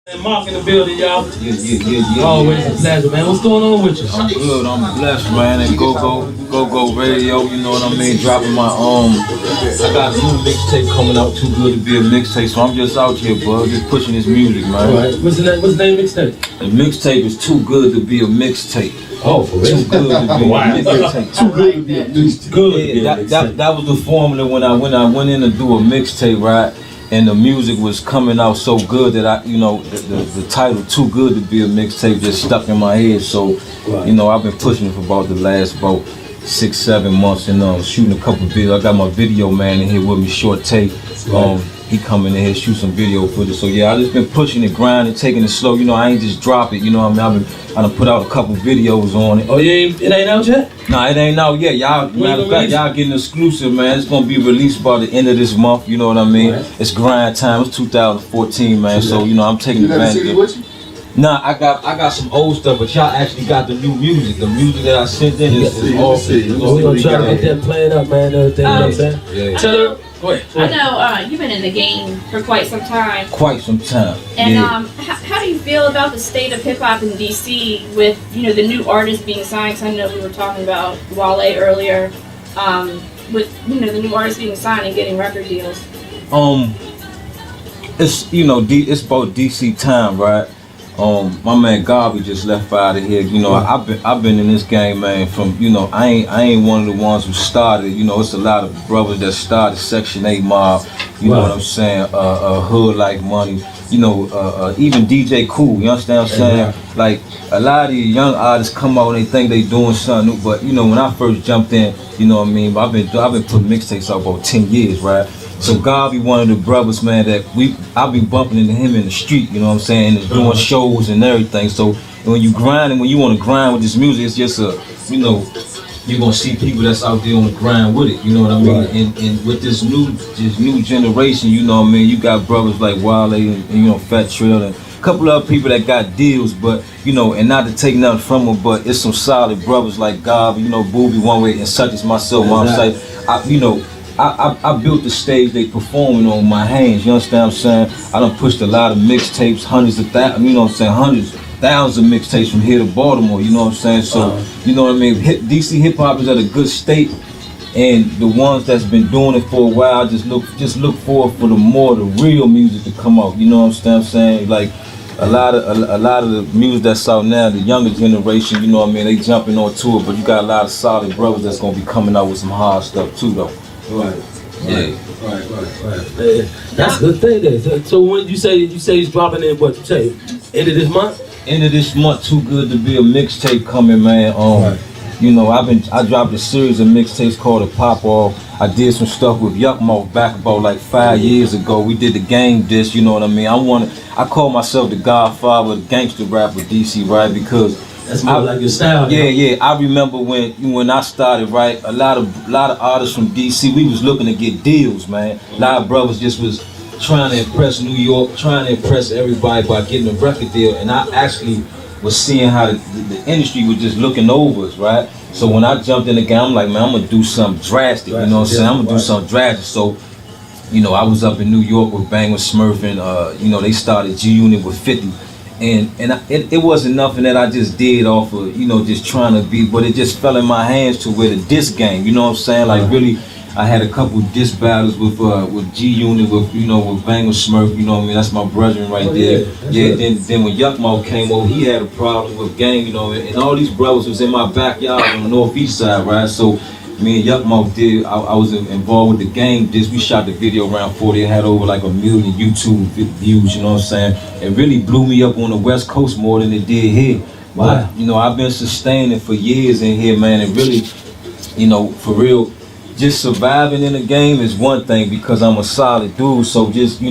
And Marc in the building, y'all. Yeah. Always a pleasure, man. What's going on with you? I'm good. I'm blessed, man. At Gogo Radio, you know what I mean. Dropping my I got a new mixtape coming out, Too Good to Be a Mixtape. So I'm just out here, bud, just pushing this music, man. All right. What's the name of the mixtape? The mixtape is Too Good to Be a Mixtape. Oh, for real? Too good to be a mixtape. Too good to be a mixtape. Good. Yeah, that was the formula when I went in to do a mixtape, right? And the music was coming out so good that the title "Too Good to Be a Mixtape" just stuck in my head. So, I've been pushing it for about the last 6-7 months and shooting a couple videos. I got my video man in here with me, Short Tape. He coming in here shoot some video footage. So yeah, I just been pushing it, grinding, taking it slow. I ain't just drop it. I done put out a couple videos on it. Oh, it ain't out yet? Nah, it ain't out yet. Y'all, matter of fact, y'all getting exclusive, man. It's gonna be released by the end of this month. You know what I mean? Right. It's grind time. It's 2014, man. So I'm taking advantage of it. Nah, I got some old stuff, but y'all actually got the new music. The music that I sent in is all. We're gonna try to get that playing up, man. Everything. You know what I'm saying? Yeah. Tell her. Go ahead. I know you've been in the game for quite some time. And how do you feel about the state of hip hop in DC with the new artists being signed? 'Cause I know we were talking about Wale earlier, with the new artists being signed and getting record deals. It's it's about DC time, right? My man Garvey just left out of here. I've been in this game, man. From I ain't one of the ones who started. It's a lot of brothers that started Section 8 Mob. You know what I'm saying? Hood Like Money. Even DJ Cool. You understand what I'm saying? Like a lot of these young artists come out and they think they doing something new. But when I first jumped in, I've been putting mixtapes out about 10 years, right? So Garvey, one of the brothers, man, that I've been bumping into him in the street, you know what I'm saying, and doing shows and everything. So when you grind and when you want to grind with this music, it's just you're gonna see people that's out there on the grind with it, you know what I mean? Right. And with this new generation, you know what I mean, you got brothers like Wale and Fat Trail and a couple other people that got deals, but and not to take nothing from them, but it's some solid brothers like Garvey, Booby One Way, and such as myself. I built the stage they performing on my hands, you understand what I'm saying? I done pushed a lot of mixtapes, hundreds of thousands of mixtapes from here to Baltimore, you know what I'm saying? So, you know what I mean? DC hip hop is at a good state, and the ones that's been doing it for a while, just look forward for the real music to come out, you know what I'm saying? Like, a lot of the music that's out now, the younger generation, you know what I mean, they jumping on to it, but you got a lot of solid brothers that's gonna be coming out with some hard stuff too, though. Right. Right. That's a good thing then. So when you say he's dropping in, what you say, end of this month? End of this month, Too Good to Be a Mixtape coming, man. I dropped a series of mixtapes called The Pop Off. I did some stuff with Yuck Mouth back about like 5 years ago. We did the game disc, you know what I mean? I call myself the godfather of the gangster rap with DC, right? Because that's more like your style. Yeah. I remember when I started, right? A lot of artists from DC, we was looking to get deals, man. A lot of brothers just was trying to impress New York, trying to impress everybody by getting a record deal, and I actually was seeing how the industry was just looking over us, right? So when I jumped in the game, I'm like, man, I'm gonna do something drastic, you know what I'm saying? I'm gonna do something drastic. So, I was up in New York with Bang with Smurf, and they started G Unit with 50. And it wasn't nothing that I just did off of, just trying to be, but it just fell in my hands to where the disc game, you know what I'm saying? Like really, I had a couple disc battles with G Unit, with Bang with Smurf, you know what I mean? That's my brethren right there. Then when Yuck Mouth came over, he had a problem with gang, and all these brothers was in my backyard on the northeast side, right? So me and Yuck Mouth I was involved with the game disc. We shot the video around 40. It had over like 1 million YouTube views, you know what I'm saying? It really blew me up on the West Coast more than it did here. Wow. But, I've been sustaining for years in here, man, and really, for real, just surviving in the game is one thing because I'm a solid dude. So just,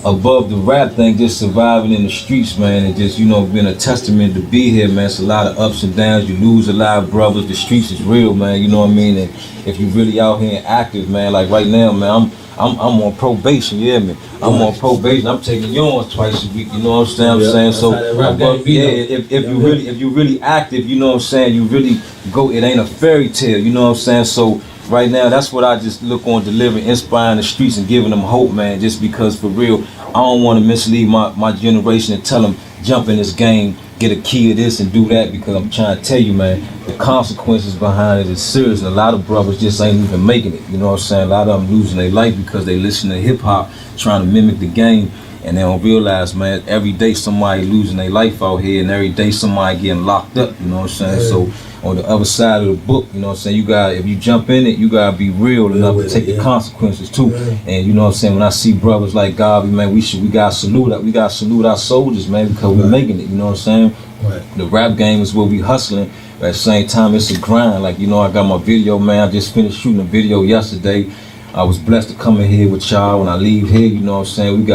above the rap thing, just surviving in the streets, man, and just, being a testament to be here, man. It's a lot of ups and downs. You lose a lot of brothers. The streets is real, man, you know what I mean? And if you really out here and active, man, like right now, man, I'm on probation, yeah, man. I'm on probation. I'm taking yours twice a week, you know what I'm saying? So, if you really active, you know what I'm saying, you really go, it ain't a fairy tale, you know what I'm saying? So, right now, that's what I just look on delivering, inspiring the streets and giving them hope, man. Just because for real, I don't want to mislead my generation and tell them jump in this game, get a key of this and do that, because I'm trying to tell you, man, the consequences behind it is serious. And a lot of brothers just ain't even making it. You know what I'm saying? A lot of them losing their life because they listen to hip hop, trying to mimic the game. And they don't realize, man, every day somebody losing their life out here, and every day somebody getting locked up, you know what I'm saying? Yeah. So on the other side of the book, you know what I'm saying, if you jump in it, you gotta be real enough to take the consequences too. Yeah. And you know what I'm saying, when I see brothers like Garvey, man, we gotta salute our soldiers, man, because we're making it, you know what I'm saying? Right. The rap game is where we hustling, but at the same time it's a grind. Like, you know, I got my video, man, I just finished shooting a video yesterday. I was blessed to come in here with y'all. When I leave here, you know what I'm saying,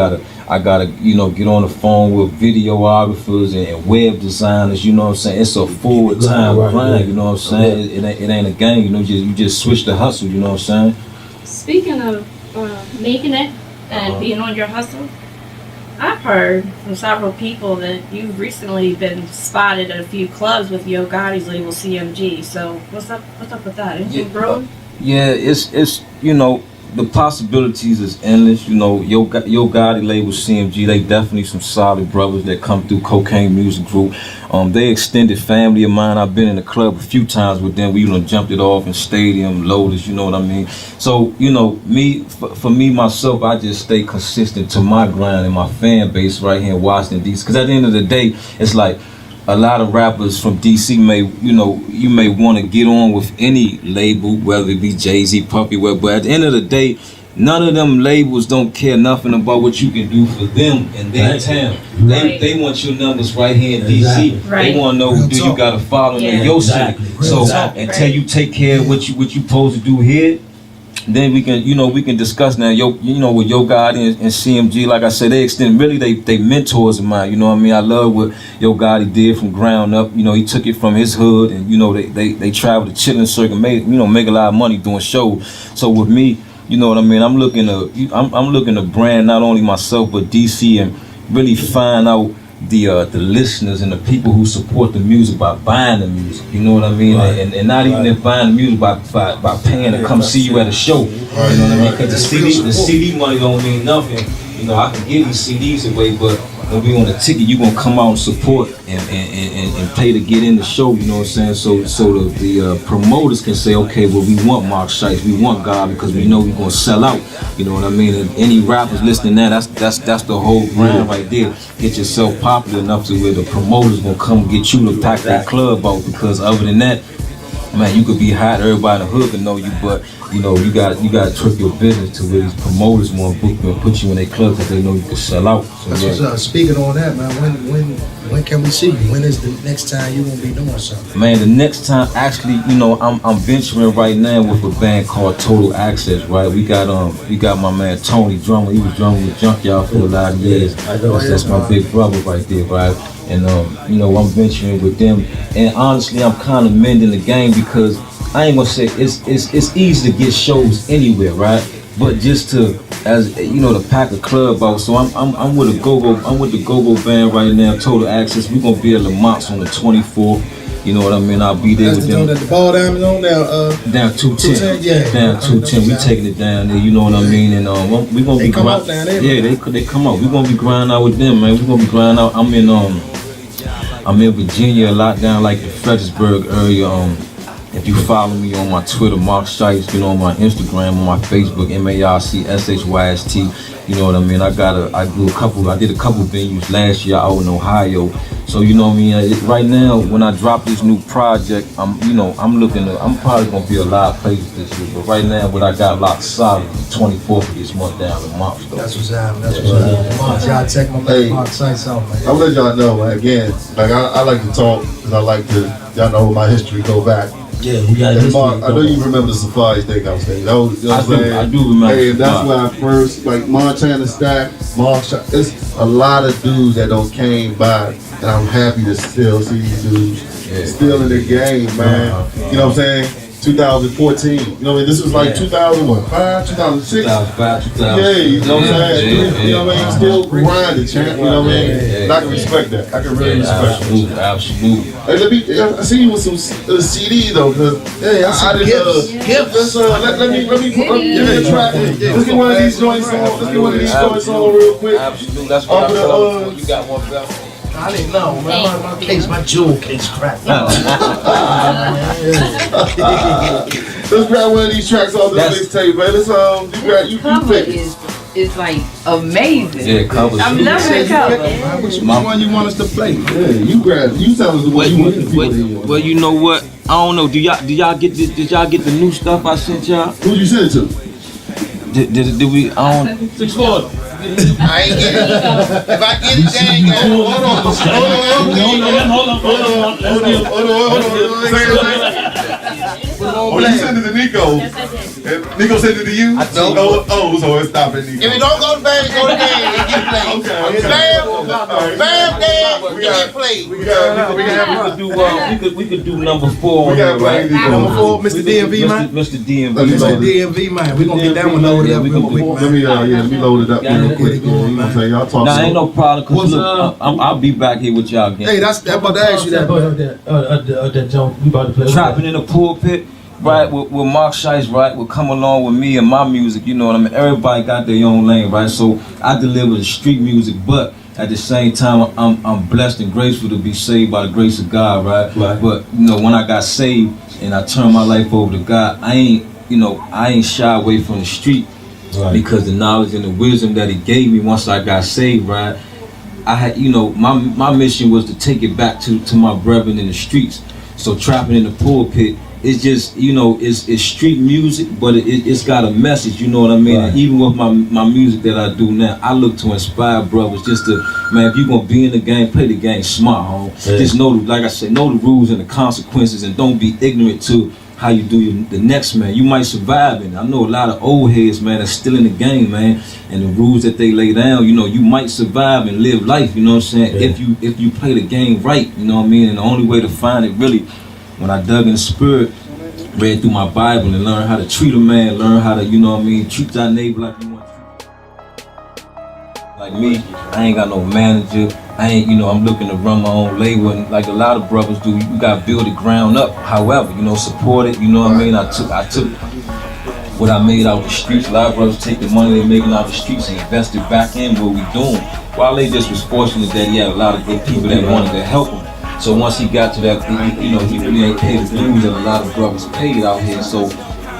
I gotta, you know, get on the phone with videographers and web designers, you know what I'm saying? It's a full-time grind, you know what I'm saying? It ain't a game, you know, you just switch the hustle, you know what I'm saying? Speaking of making it and being on your hustle, I've heard from several people that you've recently been spotted at a few clubs with Yo Gotti's label CMG. So what's up with that? Anything growing? Yeah, it's you know, the possibilities is endless. You know, Yo Gotti label CMG, they definitely some solid brothers that come through Cocaine Music Group. They extended family of mine. I've been in the club a few times with them. We done jumped it off in Stadium, Lotus, you know what I mean? So, you know, for me, myself, I just stay consistent to my grind and my fan base right here in Washington, D.C. Because at the end of the day, it's like, a lot of rappers from DC you may want to get on with any label, whether it be Jay-Z, Puffy, but at the end of the day, none of them labels don't care nothing about what you can do for them in their town. They want your numbers right here in DC. Right. They want to know, do you got a following in your city? So until you take care of what you supposed to do here, then we can discuss now. With Yo Gotti and CMG, like I said, they extend really they mentors of mine. You know what I mean? I love what Yo Gotti did from ground up. You know, he took it from his hood, and you know they traveled the chilling circuit, make a lot of money doing shows. So with me, you know what I mean? I'm looking to brand not only myself but DC and really find out the listeners and the people who support the music by buying the music, you know what I mean, and not even buying the music by paying to come see you at a show, you know what I mean? Because the CD money don't mean nothing. You know, I can give these CDs away, but when we on the ticket, you gonna come out and support and pay to get in the show, you know what I'm saying? So the promoters can say, okay, well, we want Marc Shyst, we want God, because we know we're gonna sell out, you know what I mean? And any rappers listening to that's the whole brand right there. Get yourself popular enough to where the promoters gonna come get you to pack that club out, because other than that, man, you could be hot, everybody in the hood can know you, but you know, you got to trick your business to where these promoters want to book you and put you in their club because they know you can sell out. So, that's what's up. Speaking on that, man, when can we see you? When is the next time you gonna be doing something? Man, the next time, actually, you know, I'm venturing right now with a band called Total Access, right? We got my man Tony drummer. He was drumming with Junkyard for a lot of years. That's my big brother right there, right? And you know, I'm venturing with them. And honestly, I'm kind of mending the game, because I ain't gonna say it's easy to get shows anywhere, right? But just to, as you know, to pack a club out. So I'm with the Gogo band right now, Total Access. We're gonna be at Lamont's on the 24th. You know what I mean? I'll be there with them. The ball down on down 210. Yeah. Down 210. We taking it down there. You know what I mean? And we gonna be out down there. Yeah, they come out. We gonna be grinding out with them, man. We gonna be grinding out. I'm in Virginia a lot, down like the Fredericksburg area. If you follow me on my Twitter, Marc Shyst, you know, on my Instagram, on my Facebook, MarcShyst, you know what I mean? I did a couple venues last year out in Ohio. So, you know what I mean? Right now, when I drop this new project, I'm probably gonna be a lot of places this year. But right now, what I got locked solid, the 24th of this month down in March. That's what's happening. Y'all check my man Marc Shyst out, man. I'll let y'all know, man, again, like I like to talk, because I like to, y'all know my history go back. Yeah, we got this. Mark, I know you remember the Safari Steakhouse thing. That was, you know what I'm saying? I do remember. Hey, that's where I first, like, Montana Stack, Marc Shyst. It's a lot of dudes that don't came by, and I'm happy to still see these dudes still in the game, man. You know what I'm saying? 2014. You know what I mean? This was like 2005, 2006. 2005, 2006. Yeah, you know what I'm saying? You know what I mean? Still grinding, champ. You know what I mean? And I can respect that. I can really respect that. Absolutely. Hey, I see you with some CD though, cause I did gifts. Let me put up, give me a track. Let's get one of these joints on. Let's get one of these joints on real quick. Absolutely. That's what I'm saying. You got one belt. I didn't know, man. My case, my jewel case cracked. Let's grab one of these tracks off this mixtape, man. Let's you pick. It's like amazing. Yeah, cover. I'm loving the cover. Which one you want us to play? Yeah, you tell us the one you want the people to hear. Well, you know what? I don't know. Did y'all get this? Did y'all get the new stuff I sent y'all? Who you send it to? Did we? I don't. 6'4". I ain't get it. If I get it, they ain't got it. Oh, you sent it to Nico. Yes, I did. Nico sent it to you? No. Oh, so it's stopping Nico. If it don't go to Bam, go to Bam. It get played. Bam, Dad, it get played. We could do number 4 on We here, got right? Number 4, Mr. DMV, man. Mr. DMV. Mr. DMV, man. We're gonna get that one loaded up real quick, Let man. me load it up real quick. Y'all talk. Nah, ain't no problem, cause look, I'll be back here with y'all again. Hey, that's about to ask you that. That jump we about to play. Trapping in the pulpit, right? With Marc Shyst, right? Will come along with me and my music. You know what I mean? Everybody got their own lane, right? So I deliver the street music, but at the same time, I'm blessed and grateful to be saved by the grace of God, right? But you know, when I got saved and I turned my life over to God, I ain't shy away from the street. Right. Because the knowledge and the wisdom that He gave me once I got saved, right? I had, my mission was to take it back to my brethren in the streets. So trapping in the pulpit, it's just, it's street music, but it's got a message, you know what I mean? Right. And even with my music that I do now, I look to inspire brothers just to, man, if you're gonna be in the game, play the game smart, home. Yeah. Just know, like I said, know the rules and the consequences, and don't be ignorant to how you do the next man. You might survive it. I know a lot of old heads, man, that's still in the game, man, and the rules that they lay down, you might survive and live life, you know what I'm saying? Yeah. If you play the game right, you know what I mean? And the only way to find it really, when I dug in the spirit, read through my Bible and learn how to treat a man, learn how to, treat thy neighbor like you want to treat. Like me, I ain't got no manager. I ain't, I'm looking to run my own label, and like a lot of brothers do, you gotta build it ground up. However, support it, you know what I mean? I took what I made out the streets. A lot of brothers take the money they're making out the streets and invest it back in what we doing. While they just was fortunate that he had a lot of good people that wanted to help him. So once he got to that, he really ain't paid the dues that a lot of brothers paid out here. So,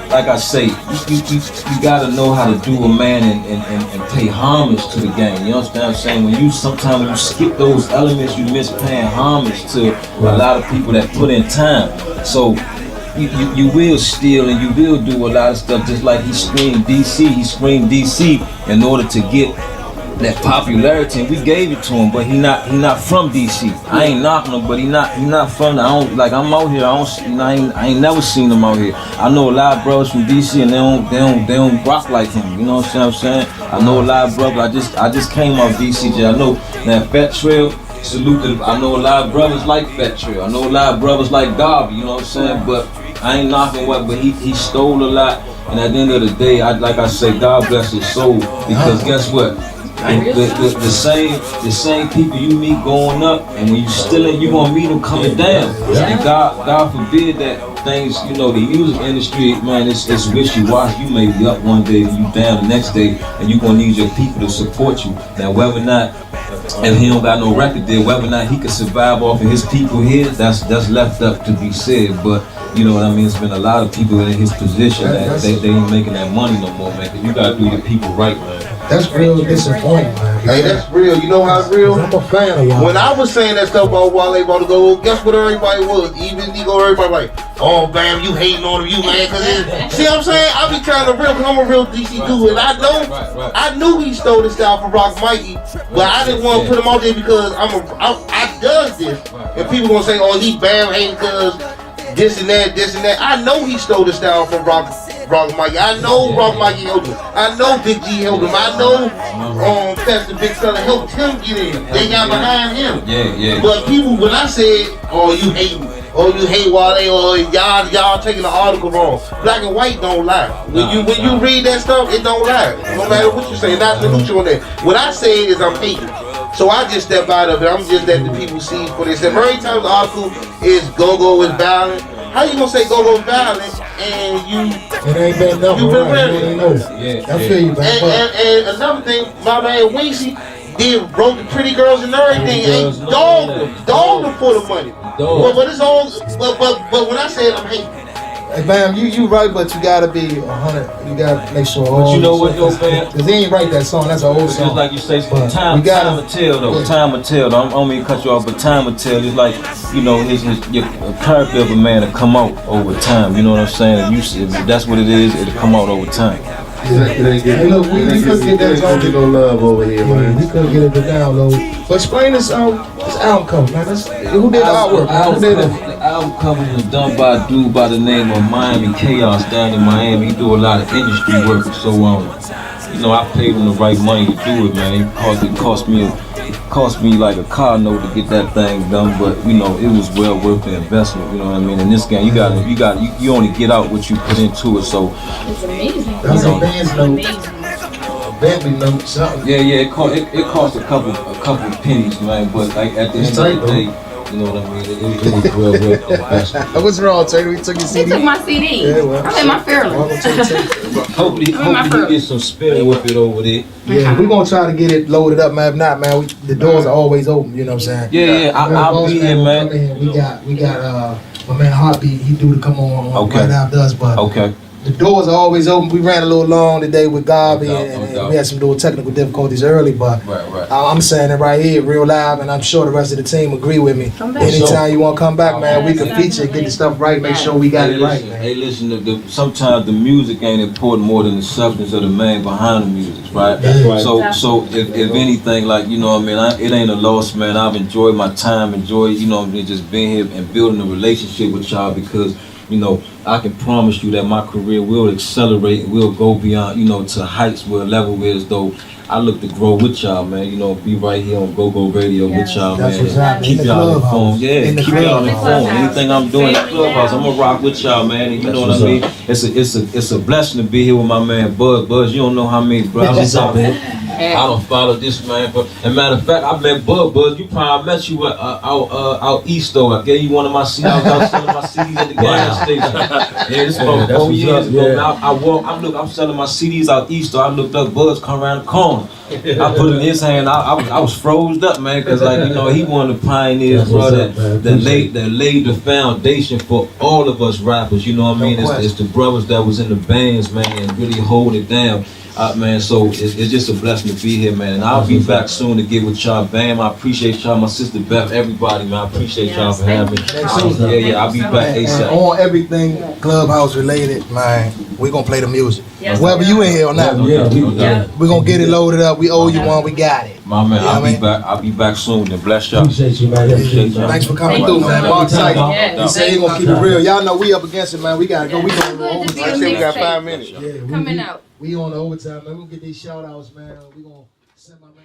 like I say, you gotta know how to do a man and pay homage to the game. You understand what I'm saying? Sometimes when you skip those elements, you miss paying homage to a lot of people that put in time. So you will steal and you will do a lot of stuff, just like he screamed DC in order to get that popularity, and we gave it to him, but he not from DC. I ain't knocking him, but he not from the, I'm out here, I ain't never seen him out here. I know a lot of brothers from DC and they don't rock like him, you know what I'm saying? I know a lot of brothers, I just came off DC, I know that Fat Trail, salute to, I know a lot of brothers like Fat Trail, I know a lot of brothers like Garvey, you know what I'm saying? But I ain't knocking what, but he stole a lot, and at the end of the day, like I say, God bless his soul, because guess what? The same people you meet going up, and when you stealing, you gonna meet them coming down. And God forbid that things, the music industry, man, it's wishy-washy. You may be up one day and you down the next day, and you gonna need your people to support you. Now, whether or not, if he don't got no record deal, whether or not he can survive off of his people here, that's left up to be said. But you know what I mean? It's been a lot of people in his position that they ain't making that money no more, man. Cause you gotta do your people right, man. That's real disappointing, man. Hey, that's real. You know how it's real? I'm a fan of y'all. When I was saying that stuff about Wale about to go, guess what everybody was? Even Nico, everybody like, oh, bam, you hating on him, you man. See what I'm saying? I be trying to real, because I'm a real DC dude, and I knew he stole the style from Rock Mikey, but I didn't want to put him out there because I does this. And people gonna say, oh, he bam hating because this and that. I know he stole the style from Rock Mikey. I know Rock Mikey helped him. I know Big G helped him. I know Pastor Big Fella helped him get in. They got behind him. Yeah. But people, when I said, oh, you hating, oh you hate Wale, or y'all taking the article wrong. Black and white don't lie. When you read that stuff, it don't lie. No matter what you say, not salute you on that. What I say is I'm hating. So I just step out of it. I'm just letting the people see for themselves. Every time the article is Gogo is violent. How you gonna say Gogo is violent and you? It ain't been nothing. You been right. ready. I feel you, man. And another thing, my man Weezy wrote the pretty girls and everything. Ain't dog them for the money. But it's all. But when I said I'm hating. Hey, Bam, you right, but you gotta be 100. You gotta make sure. But you know what though, Bam? Because he ain't write that song. That's an old song. Just like you say, time will tell though. Yeah. Time will tell. I don't mean to cut you off, but time will tell. It's like, you know, your character of a man will come out over time. You know what I'm saying? If that's what it is, it'll come out over time. Hey, look, we couldn't get that song. No love over here, man. We couldn't get it to download. But explain this album cover, man. Who did the artwork? Who did it? The album cover was done by a dude by the name of Miami Chaos down in Miami. He do a lot of industry work, so you know, I paid him the right money to do it, man. It cost me like a car note to get that thing done, but you know, it was well worth the investment. You know what I mean? In this game, you only get out what you put into it. So it's amazing. That's a band's note. Bentley note, something. Yeah. It cost a couple of pennies, man. But like at the end of the day, you know what I mean? It was well worth the investment. What's wrong, Taylor? We took your CD. He took my CD. Yeah, well, I'm in my fearless. Hopefully you get some spin with it over there. Yeah, we're gonna try to get it loaded up, man. If not, man, the doors are always open. You know what I'm saying? Yeah. I'll be here, man. We got my man Heartbeat. He due to come on right after us, but the doors are always open. We ran a little long today with Garvey, and we had some little technical difficulties early, but I'm saying it right here, real live, and I'm sure the rest of the team agree with me. Anytime you want to come back, man, we can feature, get the stuff right, make sure we got it right, man. Hey, listen, sometimes the music ain't important more than the substance of the man behind the music, right? So if anything, like, you know what I mean, it ain't a loss, man. I've enjoyed my time, you know what I mean, just being here and building a relationship with y'all, because you know, I can promise you that my career will accelerate and will go beyond, you know, to heights where level is, though I look to grow with y'all, man. You know, be right here on Gogo Radio with y'all, man. Keep y'all informed. Yeah, keep y'all informed. Anything I'm doing in the clubhouse, I'm gonna rock with y'all, man. And you know what I mean? It's a blessing to be here with my man Buzz. Buzz, you don't know how many brothers I don't follow this man. And matter of fact, I met Buzz. You probably met you out east though. I gave you one of my CDs. I was out selling my CDs at the gas station. Yeah, this about 4 years ago. Now I'm selling my CDs out east. So I looked up Buzz come around the corner. I put it in his hand. I was froze up, man, because like, you know, he one of the pioneers, bro, that laid the foundation for all of us rappers. You know what I mean? It's the brothers that was in the bands, man, and really hold it down. Man, so it's just a blessing to be here, man. And I'll be back soon to get with y'all. Bam, I appreciate y'all, my sister Beth, everybody, man. I appreciate y'all for having me. Yeah, I'll be back ASAP. And on everything Clubhouse related, man, we're gonna play the music. Whether you in here or not, we're gonna get it loaded up. We owe you one, we got it. My man, I'll be back soon. Then bless y'all. Appreciate you, man. Thanks for coming through, man. Marc Shyst. He said he gonna keep it real. Y'all know we up against it, man. We gotta go. We going to overtime. I said we got 5 minutes. Coming out. We on the overtime, man. We'll get these shout outs, man. We gonna send my man.